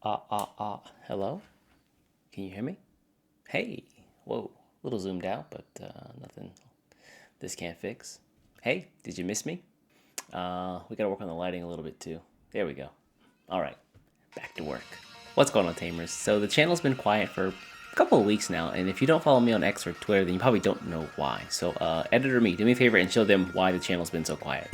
Hello? Can you hear me? Hey, whoa, a little zoomed out, but nothing this can't fix. Hey, did you miss me? We gotta work on the lighting a little bit too. There we go. All right, back to work. What's going on, Tamers? So the channel's been quiet for a couple of weeks now, and if you don't follow me on X or Twitter, then you probably don't know why. So editor me, do me a favor and show them why the channel's been so quiet.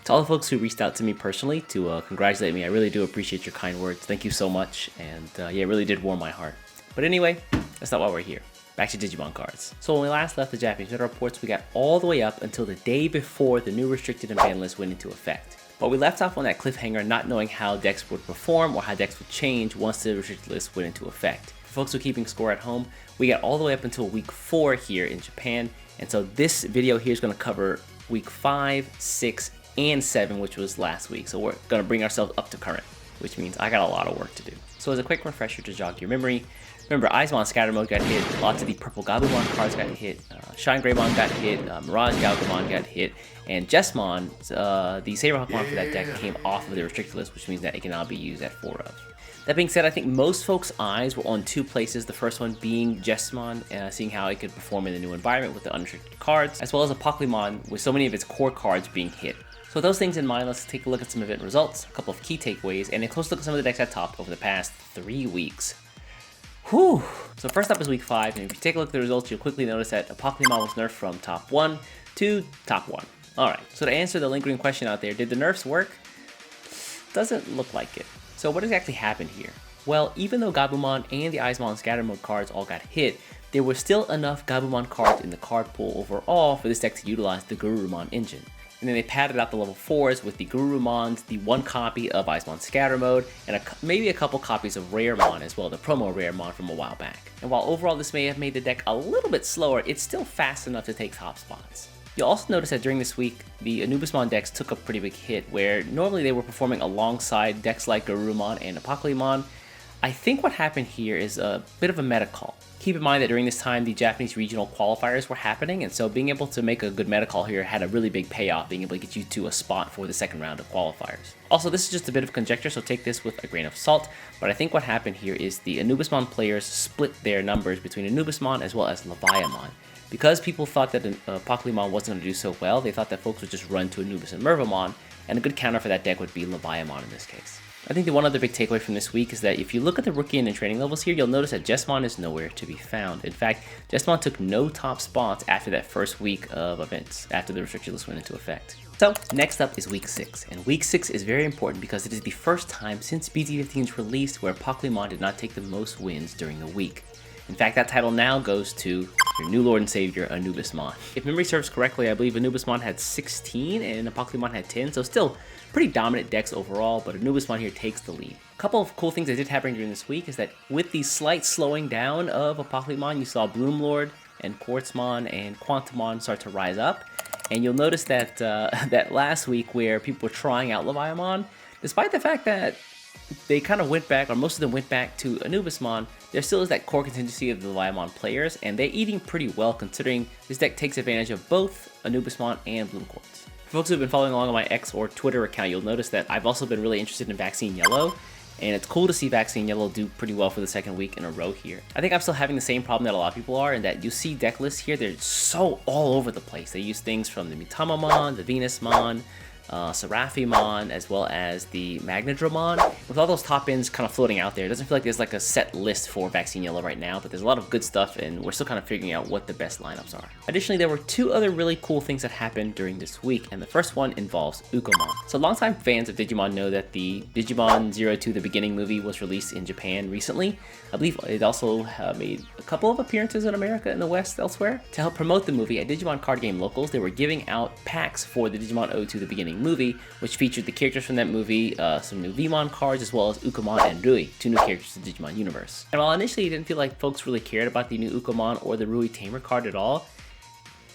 To all the folks who reached out to me personally to congratulate me, I really do appreciate your kind words. Thank you so much, and yeah, it really did warm my heart. But anyway, that's not why we're here. Back to Digimon cards. So when we last left the Japanese Twitter reports, we got all the way up until the day before the new restricted and banned list went into effect. But we left off on that cliffhanger not knowing how decks would perform or how decks would change once the restricted list went into effect. For folks who are keeping score at home, we got all the way up until week 4 here in Japan, and so this video here is going to cover week 5, 6, and 7, which was last week. So we're going to bring ourselves up to current, which means I got a lot of work to do. So as a quick refresher to jog your memory, remember Jesmon Scatter Mode got hit, lots of the purple Gabumon cards got hit, ShineGreymon got hit, MirageGaogamon got hit, and Jesmon, the Saber Pokemon for that deck came off of the restricted list, which means that it can now be used at 4 of. That being said, I think most folks' eyes were on 2 places, the first one being Jesmon, seeing how it could perform in the new environment with the unrestricted cards, as well as Apocalymon with so many of its core cards being hit. So with those things in mind, let's take a look at some event results, a couple of key takeaways, and a close look at some of the decks at top over the past 3 weeks. Whew! So first up is week 5, and if you take a look at the results, you'll quickly notice that Apocalymon was nerfed from top 1 to top 1. Alright, so to answer the lingering question out there, did the nerfs work? Doesn't look like it. So what exactly happened here? Well, even though Gabumon and the Jesmon Scatter Mode cards all got hit, there were still enough Gabumon cards in the card pool overall for this deck to utilize the Garurumon engine. And then they padded out the level 4s with the Garurumons, the 1 copy of Jesmon Scatter Mode, and maybe a couple copies of Raremon as well, the promo Raremon from a while back. And while overall this may have made the deck a little bit slower, it's still fast enough to take top spots. You'll also notice that during this week, the Anubismon decks took a pretty big hit, where normally they were performing alongside decks like Garurumon and Apocalymon. I think what happened here is a bit of a meta call. Keep in mind that during this time, the Japanese regional qualifiers were happening, and so being able to make a good meta call here had a really big payoff, being able to get you to a spot for the second round of qualifiers. Also, this is just a bit of conjecture, so take this with a grain of salt, but I think what happened here is the Anubismon players split their numbers between Anubismon as well as Leviamon. Because people thought that Apocalymon wasn't going to do so well, they thought that folks would just run to Anubis and Mervamon, and a good counter for that deck would be Leviamon in this case. I think the one other big takeaway from this week is that if you look at the rookie and training levels here, you'll notice that Jesmon is nowhere to be found. In fact, Jesmon took no top spots after that first week of events, after the restricted list went into effect. So, next up is week 6, and week 6 is very important because it is the first time since BT15's release where Apocalymon did not take the most wins during the week. In fact, that title now goes to your new Lord and Savior, Anubismon. If memory serves correctly, I believe Anubismon had 16 and Apocalymon had 10, so still pretty dominant decks overall, but Anubismon here takes the lead. A couple of cool things that did happen during this week is that with the slight slowing down of Apocalymon, you saw Bloomlord and Quartzmon and Quantumon start to rise up, and you'll notice that that last week where people were trying out Leviamon, despite the fact that they kind of went back, or most of them went back to Anubismon, there still is that core contingency of the Leviamon players, and they're eating pretty well considering this deck takes advantage of both Anubismon and Bloomquartz. For folks who have been following along on my X or Twitter account, you'll notice that I've also been really interested in Vaccine Yellow, and it's cool to see Vaccine Yellow do pretty well for the second week in a row here. I think I'm still having the same problem that a lot of people are, in that you see deck lists here, they're so all over the place. They use things from the Mitamamon, the Venusmon, Seraphimon, as well as the Magnadramon. With all those top ends kind of floating out there, it doesn't feel like there's like a set list for Vaccine Yellow right now, but there's a lot of good stuff and we're still kind of figuring out what the best lineups are. Additionally, there were 2 other really cool things that happened during this week, and the first one involves Ukomon. So longtime fans of Digimon know that the Digimon Zero to the Beginning movie was released in Japan recently. I believe it also made a couple of appearances in America and the West elsewhere. To help promote the movie, at Digimon Card Game Locals, they were giving out packs for the Digimon Ode to the Beginning movie, which featured the characters from that movie, some new Vmon cards, as well as Ukomon and Rui, 2 new characters to the Digimon universe. And while initially it didn't feel like folks really cared about the new Ukomon or the Rui Tamer card at all,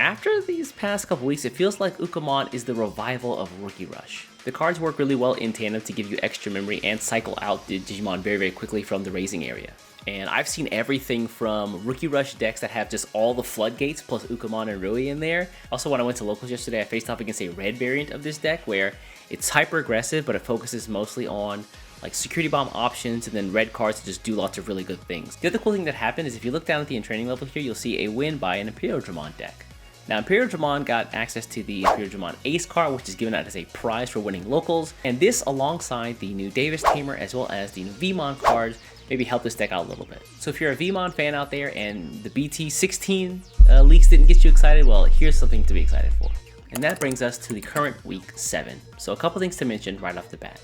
after these past couple weeks, it feels like Ukomon is the revival of Rookie Rush. The cards work really well in tandem to give you extra memory and cycle out the Digimon very quickly from the raising area. And I've seen everything from Rookie Rush decks that have just all the floodgates plus Ukomon and Rui in there. Also, when I went to locals yesterday, I faced off against a red variant of this deck where it's hyper aggressive, but it focuses mostly on like security bomb options, and then red cards to just do lots of really good things. The other cool thing that happened is if you look down at the training level here, you'll see a win by an MirageGaogamon deck. Now, MirageGaogamon got access to the MirageGaogamon Ace card, which is given out as a prize for winning locals, and this alongside the new Davis Tamer as well as the new Vmon cards maybe help this deck out a little bit. So if you're a Vmon fan out there and the BT16 leaks didn't get you excited, well, here's something to be excited for. And that brings us to the current week 7. So a couple things to mention right off the bat.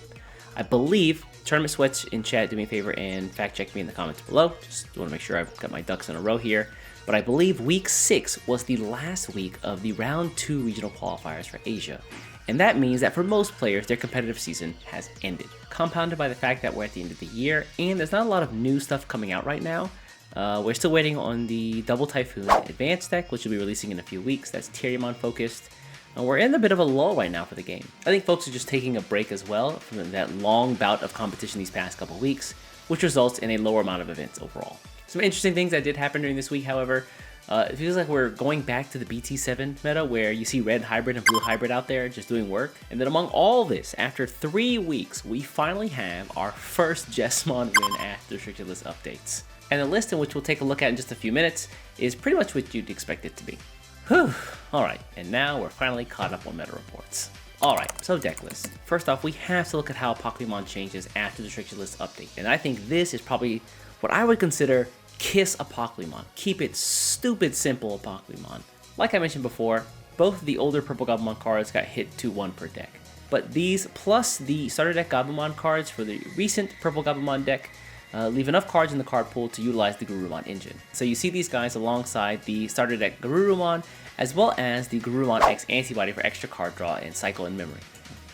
I believe, Tournament Sweats in chat, do me a favor and fact check me in the comments below. Just want to make sure I've got my ducks in a row here. But I believe week 6 was the last week of the round 2 regional qualifiers for Asia. And that means that for most players, their competitive season has ended. Compounded by the fact that we're at the end of the year and there's not a lot of new stuff coming out right now. We're still waiting on the Double Typhoon Advanced deck, which will be releasing in a few weeks. That's Digimon focused. And we're in a bit of a lull right now for the game. I think folks are just taking a break as well from that long bout of competition these past couple weeks, which results in a lower amount of events overall. Some interesting things that did happen during this week, however, it feels like we're going back to the BT7 meta where you see red hybrid and blue hybrid out there just doing work. And then among all this, after 3 weeks, we finally have our first Jesmon win after restricted list updates. And the list, in which we'll take a look at in just a few minutes, is pretty much what you'd expect it to be. Whew. Alright, and now we're finally caught up on meta reports. Alright, so deck list. First off, we have to look at how Apocalymon changes after the restricted list update. And I think this is probably what I would consider Kiss Apocalymon. Keep it stupid simple Apocalymon. Like I mentioned before, both of the older purple Gabumon cards got hit to 1 per deck. But these, plus the starter deck Gabumon cards for the recent purple Gabumon deck, leave enough cards in the card pool to utilize the Garurumon engine. So you see these guys alongside the starter deck Garurumon, as well as the Garurumon X antibody for extra card draw and cycle in memory.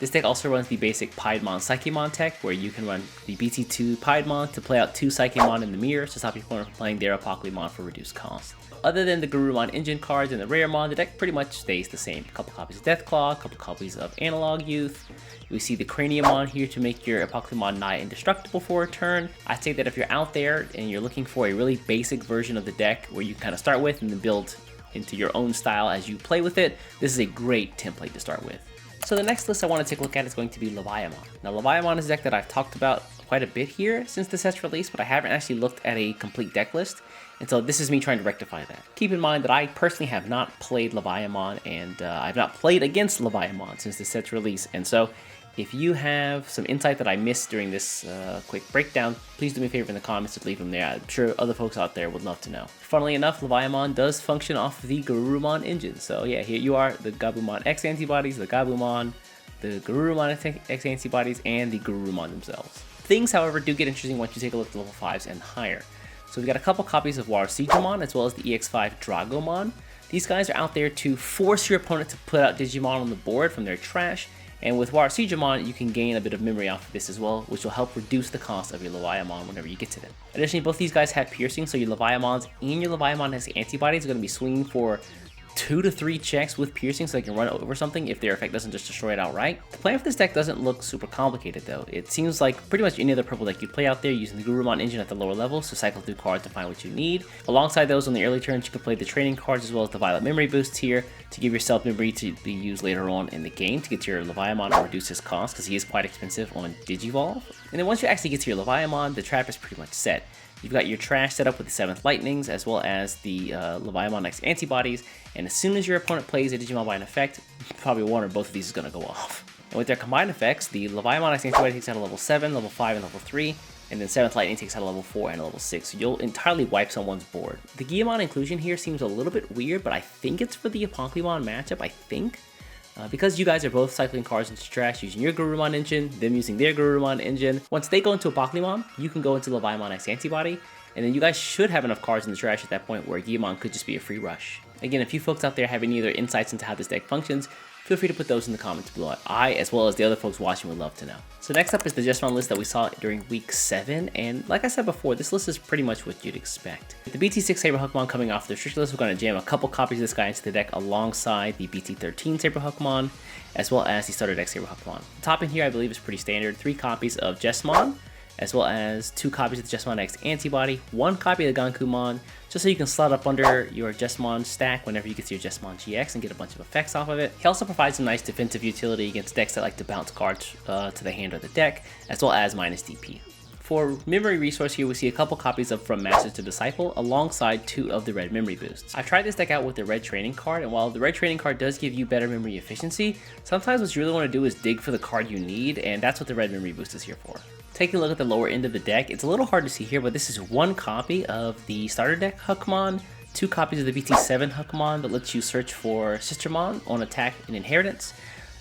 This deck also runs the basic Piedmon Psychemon tech, where you can run the BT2 Piedmon to play out 2 Psychemon in the mirror to stop your opponent from playing their Apocalymon for reduced cost. Other than the Garurumon engine cards and the Raremon, the deck pretty much stays the same. A couple copies of Deathclaw, a couple copies of Analog Youth. We see the Craniumon here to make your Apocalymon nigh indestructible for a turn. I'd say that if you're out there and you're looking for a really basic version of the deck where you kind of start with and then build into your own style as you play with it, this is a great template to start with. So the next list I want to take a look at is going to be Leviamon. Now Leviamon is a deck that I've talked about quite a bit here since the set's release, but I haven't actually looked at a complete deck list, and so this is me trying to rectify that. Keep in mind that I personally have not played Leviamon, and I've not played against Leviamon since the set's release, and so if you have some insight that I missed during this quick breakdown, please do me a favor in the comments to leave them there. I'm sure other folks out there would love to know. Funnily enough, Leviamon does function off of the Garurumon engine. So yeah, here you are, the Gabumon X antibodies, the Gabumon, the Garurumon X antibodies, and the Garurumon themselves. Things, however, do get interesting once you take a look at level 5s and higher. So we've got a couple copies of WarSiegumon as well as the EX5 Dragomon. These guys are out there to force your opponent to put out Digimon on the board from their trash. And with WarSiegumon, you can gain a bit of memory off of this as well, which will help reduce the cost of your Leviamon whenever you get to them. Additionally, both these guys have piercing, so your Leviamons and your Leviamon X antibodies are going to be swinging for 2 to 3 checks with piercing so they can run over something if their effect doesn't just destroy it outright. The plan for this deck doesn't look super complicated though. It seems like pretty much any other purple deck you play out there using the Garurumon engine at the lower levels to cycle through cards to find what you need. Alongside those on the early turns, you can play the training cards as well as the Violet Memory boosts here to give yourself memory to be used later on in the game to get to your Leviamon and reduce his cost because he is quite expensive on Digivolve. And then once you actually get to your Leviamon, the trap is pretty much set. You've got your trash set up with the 7th Lightnings as well as the Leviamon X antibodies, and as soon as your opponent plays a Digimon by an effect, probably one or both of these is going to go off. And with their combined effects, the Leviamon X antibody takes out a level 7, level 5, and level 3, and then 7th Lightning takes out a level 4 and a level 6, so you'll entirely wipe someone's board. The Guillemon inclusion here seems a little bit weird, but I think it's for the Apocalymon matchup, I think. Because you guys are both cycling cards into trash using your Garurumon engine, them using their Garurumon engine, once they go into Apocalymon, you can go into Leviamon X antibody, and then you guys should have enough cards in the trash at that point where Guillemon could just be a free rush. Again, if you folks out there have any other insights into how this deck functions, feel free to put those in the comments below. I, as well as the other folks watching, would love to know. So next up is the Jesmon list that we saw during week 7, and like I said before, this list is pretty much what you'd expect. With the BT6 Saber Huckmon coming off the restricted list, we're going to jam a couple copies of this guy into the deck alongside the BT13 Saber Huckmon, as well as the starter deck Saber Huckmon. The top in here I believe is pretty standard, 3 copies of Jesmon, as well as 2 copies of the Jesmon X antibody, 1 copy of the Gankumon, just so you can slot up under your Jesmon stack whenever you get to your Jesmon GX and get a bunch of effects off of it. He also provides some nice defensive utility against decks that like to bounce cards to the hand or the deck, as well as minus DP. For memory resource here, we see a couple copies of From Master to Disciple alongside 2 of the red memory boosts. I tried this deck out with the red training card, and while the red training card does give you better memory efficiency, sometimes what you really want to do is dig for the card you need, and that's what the red memory boost is here for. Taking a look at the lower end of the deck, it's a little hard to see here, but this is 1 copy of the starter deck Huckmon, 2 copies of the BT7 Huckmon that lets you search for Sistermon on attack and inheritance,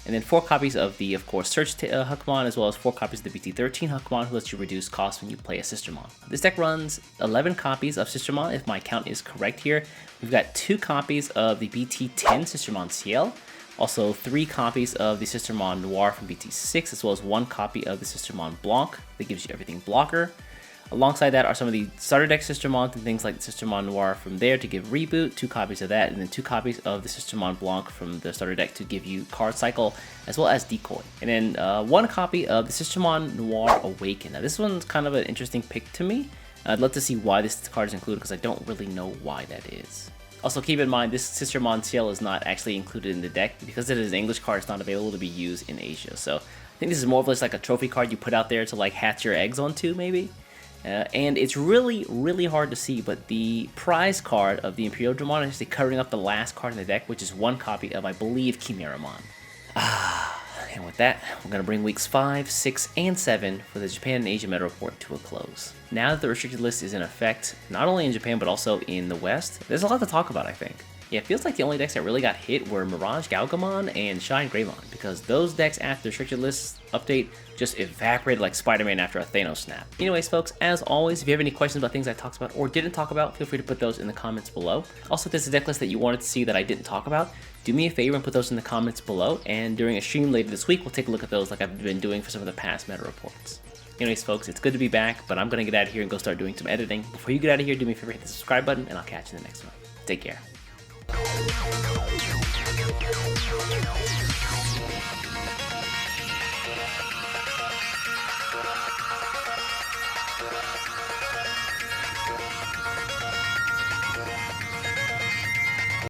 and then 4 copies of the, of course, Search Huckmon, as well as 4 copies of the BT13 Huckmon, who lets you reduce cost when you play a Sistermon. This deck runs 11 copies of Sistermon, if my count is correct here. We've got 2 copies of the BT10 Sistermon Ciel, also 3 copies of the Sistermon Noir from BT6, as well as 1 copy of the Sistermon Blanc that gives you everything blocker. Alongside that are some of the starter deck Sistermon and things like the Sistermon Noir from there to give reboot, 2 copies of that, and then 2 copies of the Sistermon Blanc from the starter deck to give you card cycle, as well as decoy. And then 1 copy of the Sistermon Noir Awaken. Now this one's kind of an interesting pick to me. I'd love to see why this card is included because I don't really know why that is. Also keep in mind this Sistermon Ciel is not actually included in the deck because it is an English card. It's not available to be used in Asia. So I think this is more of just like a trophy card you put out there to like hatch your eggs onto maybe. And it's really hard to see, but the prize card of the Imperial Dramon is actually covering up the last card in the deck, which is 1 copy of, I believe, Chimeramon. And with that, we're going to bring weeks 5, 6, and 7 for the Japan and Asia meta report to a close. Now that the restricted list is in effect, not only in Japan but also in the West, there's a lot to talk about, I think. Yeah, it feels like the only decks that really got hit were MirageGaogamon and ShineGreymon, because those decks after the restricted list update just evaporated like Spider-Man after a Thanos snap. Anyways, folks, as always, if you have any questions about things I talked about or didn't talk about, feel free to put those in the comments below. Also, if there's a deck list that you wanted to see that I didn't talk about, do me a favor and put those in the comments below, and during a stream later this week, we'll take a look at those like I've been doing for some of the past meta reports. Anyways, folks, it's good to be back, but I'm going to get out of here and go start doing some editing. Before you get out of here, do me a favor, hit the subscribe button, and I'll catch you in the next one. Take care.